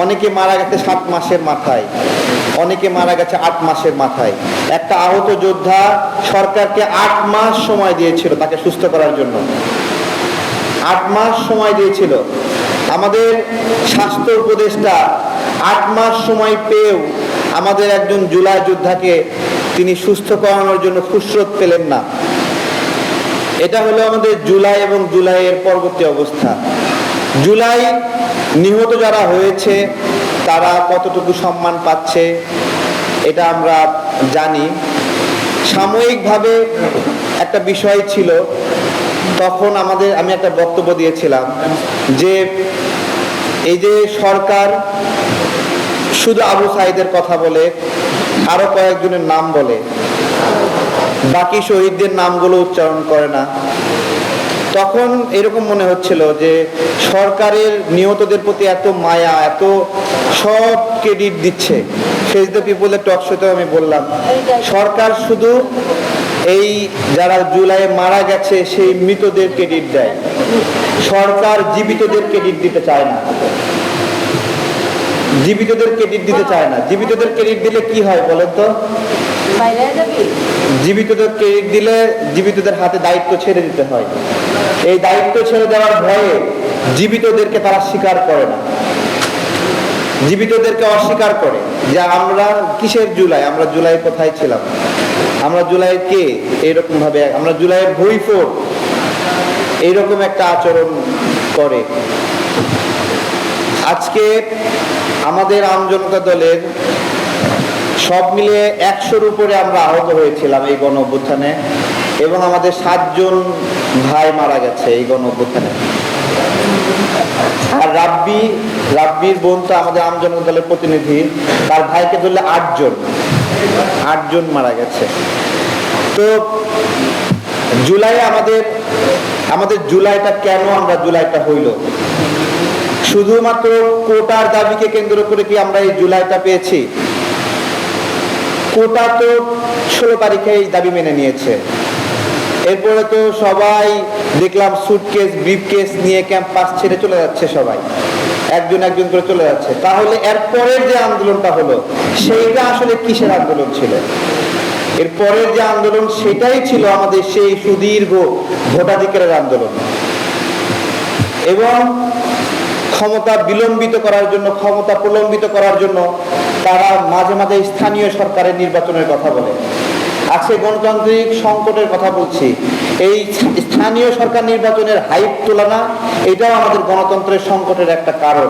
অনেকে মারা গেছে 7 মাসের মাথায়, অনেকে মারা গেছে 8 মাসের মাথায়। একটা আহত যোদ্ধা সরকারকে 8 মাস সময় দিয়েছিল তাকে সুস্থ করার জন্য, 8 মাস সময় দিয়েছিল। আমাদের স্বাস্থ্য উপদেষ্টা 8 মাস সময় পেয়েও আমাদের একজন জুলাই যোদ্ধাকে তিনি সুস্থ করানোর জন্য ফুরসত পেলেন না। এটা হলো আমাদের জুলাই এবং জুলাইয়ের পরবর্তী অবস্থা। জুলাই নিহত যারা হয়েছে তারা কতটুকু সম্মান পাচ্ছে এটা আমরা জানি। সাময়িকভাবে একটা বিষয় ছিল, তখন আমি একটা বক্তব্য দিয়েছিলাম যে এই যে সরকার শুধু আবু সাঈদের কথা বলে, আরো কয়েকজনের নাম বলে, বাকি শহীদদের নামগুলো উচ্চারণ করে না। তখন এরকম মনে হচ্ছিল যে সরকারের নিহতদের প্রতি এত মায়া, এত সব ক্রেডিট দিচ্ছে। ফেস দ্য পিপলের টক শোতে আমি বললাম সরকার শুধু এই যারা জুলাইয়ে মারা গেছে সেই মৃতদের ক্রেডিট দেয়, সরকার জীবিতদের ক্রেডিট দিতে চায় না, জীবিতদের ক্রেডিট দিতে চায় না। জীবিতদের ক্রেডিট দিলে কি হয় বলেন তো? জীবিতদের ক্রেডিট দিলে জীবিতদের হাতে দায়িত্ব ছেড়ে দিতে হয়। এই দায়িত্ব ছেড়ে দেওয়ার ভয়ে জীবিতদেরকে তারা স্বীকার করে না, জীবিতদেরকে অস্বীকার করে যে আমরা কিসের জুলাই, আমরা জুলাই কোথায় ছিলাম, আমরা জুলাই কে, এইরকম ভাবে আমরা জুলাইয়ের ভুইফোর, এইরকম একটা আচরণ করে। আজকে আমাদের আমজনতা দলের সব মিলে 100-র উপরে আমরা আহত হয়েছিলাম এই গণ অভ্যুত্থানে, এবং আমাদের 7 জন ভাই মারা গেছে এই গণ অভ্যুত্থানে। আর রাব্বির বোন তো আমাদের আমজনতা দলের প্রতিনিধি, তার ভাইকে ধরলে 8 জন মারা গেছে। তো জুলাই আমাদের জুলাইটা কেন আমরা জুলাইটা হইল? শুধুমাত্র কোটার দাবিকে কেন্দ্র করে কি আমরা এই জুলাইটা পেয়েছি? কোটা তো 16 তারিখে এই দাবি মেনে নিয়েছে, এরপরে তো সবাই দেখলাম সুটকেস ব্রিফকেস নিয়ে ক্যাম্পাস ছেড়ে চলে যাচ্ছে, সবাই একজন করে চলে যাচ্ছে। তাহলে এরপরের যে আন্দোলনটা হলো সেইটা আসলে কিসের আন্দোলন ছিল? এরপরের যে আন্দোলন সেটাই ছিল আমাদের সেই সুদীর্ঘ ভোটাধিকারের আন্দোলন, এবং ক্ষমতা বিলম্বিত করার জন্য, ক্ষমতা প্রলম্বিত করার জন্য তারা মাঝে মাঝে স্থানীয় সরকারের নির্বাচনের কথা বলে। আজকে গণতান্ত্রিক সংকটের কথা বলছি, এই স্থানীয় সরকার নির্বাচনের হাইপ তোলা না, এটাও আমাদের গণতন্ত্রের সংকটের একটা কারণ।